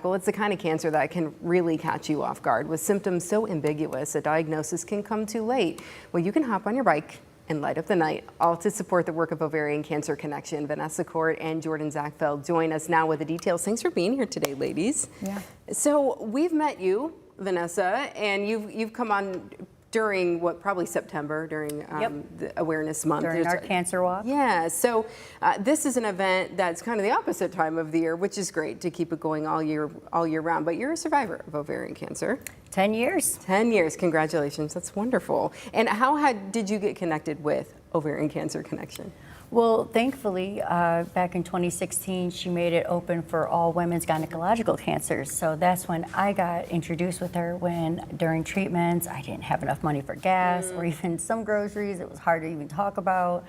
Well, it's the kind of cancer that can really catch you off guard with symptoms so ambiguous a diagnosis can come too late. Well, you can hop on your bike and light up the night, all to support the work of Ovarian Cancer Connection. Vanessa and Jordyn Zakfeld join us now with the details. Thanks for being here today, ladies. Yeah. So we've met you, Vanessa, and you've come on during probably September, during the Awareness Month. During our cancer walk. Yeah, so this is an event that's kind of the opposite time of the year, which is great to keep it going all year round. But you're a survivor of ovarian cancer. 10 years. 10 years, congratulations, that's wonderful. And how did you get connected with Ovarian Cancer Connection? Well, thankfully, back in 2016, she made it open for all women's gynecological cancers. So that's when I got introduced with her, when during treatments, I didn't have enough money for gas or even some groceries. It was hard to even talk about.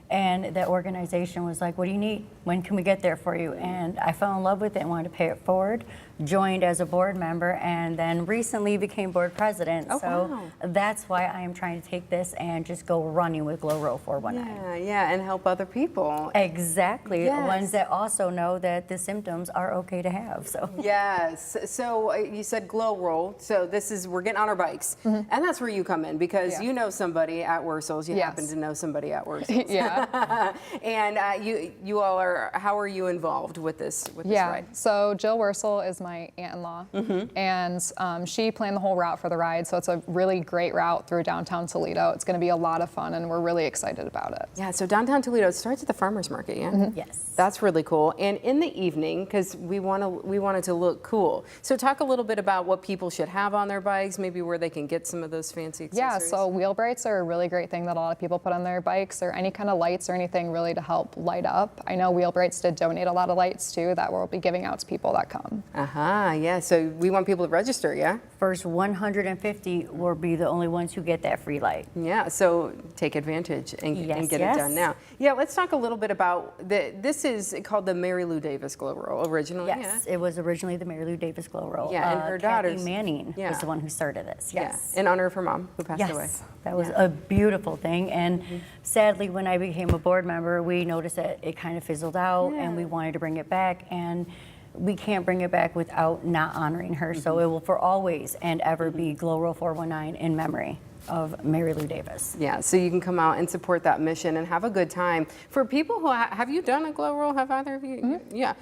And that organization was like, what do you need? When can we get there for you? And I fell in love with it and wanted to pay it forward. Joined as a board member and then recently became board president. Oh, so wow. that's why I am trying to take this and just go running with GlowRo 419. Yeah, and help other people. Exactly. Yes. Ones that also know that the symptoms are okay to have. So Yes. So you said GlowRo. So we're getting on our bikes, and that's where you come in because you know somebody at Wersells. You happen to know somebody at Wersells. Yeah. And you all are. How are you involved with this? Ride? So Jill Wersells is my aunt-in-law, and she planned the whole route for the ride. So it's a really great route through downtown Toledo. It's going to be a lot of fun, and we're really excited about it. Yeah. So downtown Toledo, it starts at the farmers market. Yeah. yes. That's really cool. And in the evening, because we want it to look cool. So talk a little bit about what people should have on their bikes, maybe where they can get some of those fancy accessories. Yeah, so wheel brights are a really great thing that a lot of people put on their bikes, or any kind of lights or anything really to help light up. I know Wheel Brights did donate a lot of lights too that we'll be giving out to people that come. Yeah. So we want people to register, yeah? First 150 will be the only ones who get that free light. Yeah, so take advantage and get it done now. Yeah, let's talk a little bit about this is called the Mary Lou Davis GlowRo originally. Yes, it was originally the Mary Lou Davis GlowRo. Yeah, and her daughter Manning was the one who started this. Yes, in honor of her mom who passed away. Yes, that was a beautiful thing. And sadly, when I became a board member, we noticed that it kind of fizzled out, and we wanted to bring it back. And we can't bring it back without not honoring her. So it will for always and ever be GlowRo 419 in memory of Mary Lou Davis. Yeah, so you can come out and support that mission and have a good time. For people who have you done a GlowRo? Have either of you? Yeah.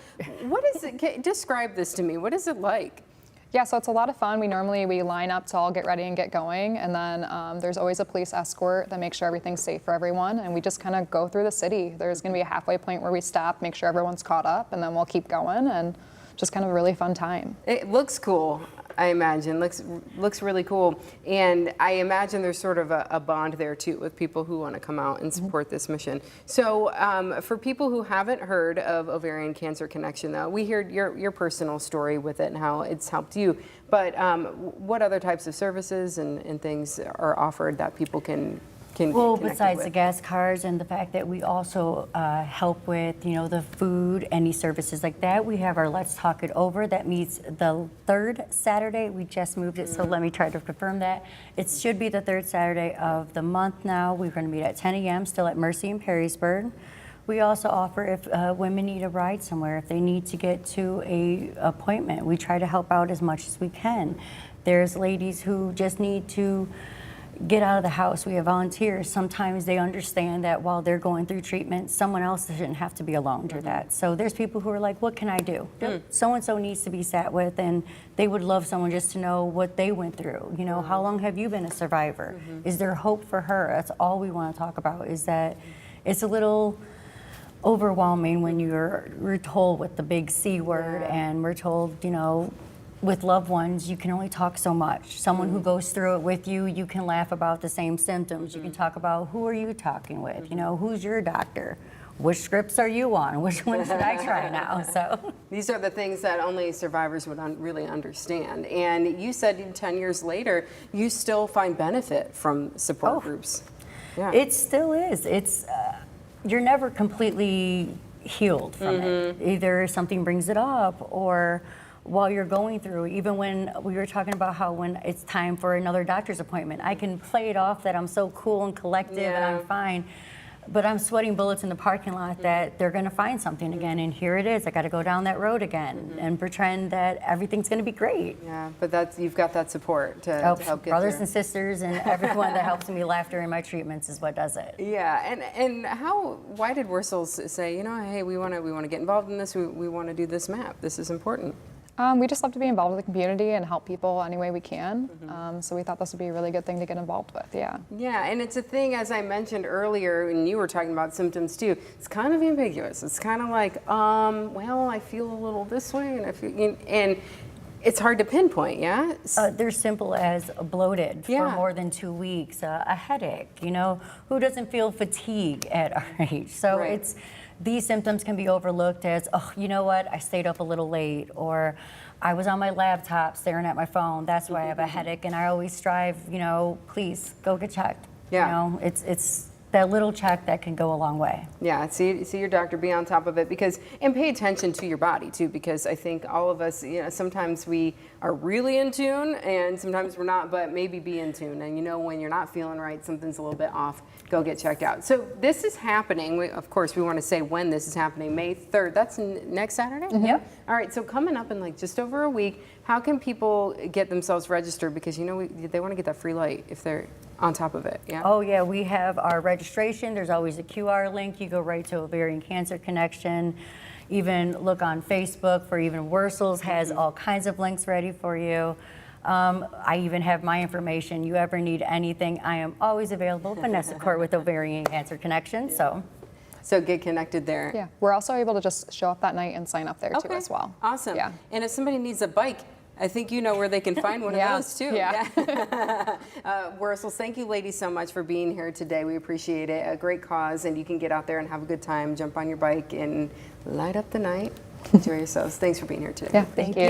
What is it? Describe this to me. What is it like? Yeah, so it's a lot of fun. We line up to all get ready and get going, and then there's always a police escort that makes sure everything's safe for everyone, and we just kind of go through the city. There's going to be a halfway point where we stop, make sure everyone's caught up, and then we'll keep going, and just kind of a really fun time. It looks cool. I imagine looks really cool, and I imagine there's sort of a bond there too with people who want to come out and support this mission. So for people who haven't heard of Ovarian Cancer Connection, though, we heard your personal story with it and how it's helped you. But what other types of services and things are offered that people can well, get besides with? the gas cards and the fact that we also help with, the food, any services like that, we have our Let's Talk It Over that meets the third Saturday. We just moved it, so let me try to confirm that. It should be the third Saturday of the month now. We're going to meet at 10 a.m. still at Mercy in Perrysburg. We also offer if women need a ride somewhere, if they need to get to a appointment, we try to help out as much as we can. There's ladies who just need to get out of the house. We have volunteers. Sometimes they understand that while they're going through treatment, someone else shouldn't have to be alone through that. So there's people who are like, what can I do? So-and-so needs to be sat with, and they would love someone just to know what they went through. How long have you been a survivor? Is there hope for her? That's all we want to talk about, is that it's a little overwhelming when we're told with the big C word, and we're told, with loved ones, you can only talk so much. Someone who goes through it with you, you can laugh about the same symptoms. You can talk about, who are you talking with? Who's your doctor? Which scripts are you on? Which one should I try now? So these are the things that only survivors would really understand. And you said 10 years later, you still find benefit from support groups. Yeah. It still is. It's you're never completely healed from it. Either something brings it up, or while you're going through, even when we were talking about how when it's time for another doctor's appointment, I can play it off that I'm so cool and collective and I'm fine. but I'm sweating bullets in the parking lot that they're going to find something again, and here it is. I got to go down that road again and pretend that everything's going to be great. Yeah, but you've got that support to help get brothers through. and sisters and everyone that helps me laugh during my treatments is what does it. Yeah, and why did Wersells say, hey, we want to get involved in this, we want to do this map, this is important? We just love to be involved with the community and help people any way we can. So we thought this would be a really good thing to get involved with, yeah. Yeah, and it's a thing, as I mentioned earlier, and you were talking about symptoms too, it's kind of ambiguous. It's kind of like, well, I feel a little this way, and I feel, and it's hard to pinpoint, yeah? They're simple as bloated Yeah. for more than 2 weeks, a headache, who doesn't feel fatigue at our age? So Right. these symptoms can be overlooked as, oh, you know what, I stayed up a little late, or I was on my laptop staring at my phone, that's why I have a headache, and I always strive, please go get checked. Yeah. It's that little check that can go a long way. Yeah, see your doctor, be on top of it, and pay attention to your body too, because I think all of us, sometimes we are really in tune and sometimes we're not, but maybe be in tune. And when you're not feeling right, something's a little bit off, go get checked out. So this is happening. Of course, we want to say when this is happening, May 3rd. That's next Saturday? Yep. All right, so coming up in just over a week, how can people get themselves registered? Because they want to get that free light if they're on top of it, yeah? Oh yeah, we have our registration. There's always a QR link. You go right to Ovarian Cancer Connection. Even look on Facebook for even Wersells has all kinds of links ready for you. I even have my information. You ever need anything, I am always available. Vanessa Court with Ovarian Cancer Connection. So get connected there. Yeah, we're also able to just show up that night and sign up there too Okay, as well. awesome. Yeah. And if somebody needs a bike, I think you know where they can find one Yeah, of those too. yeah. Wersells, thank you ladies so much for being here today. We appreciate it. A great cause, and you can get out there and have a good time, jump on your bike and light up the night. Enjoy yourselves. Thanks for being here today. Yeah, thank you.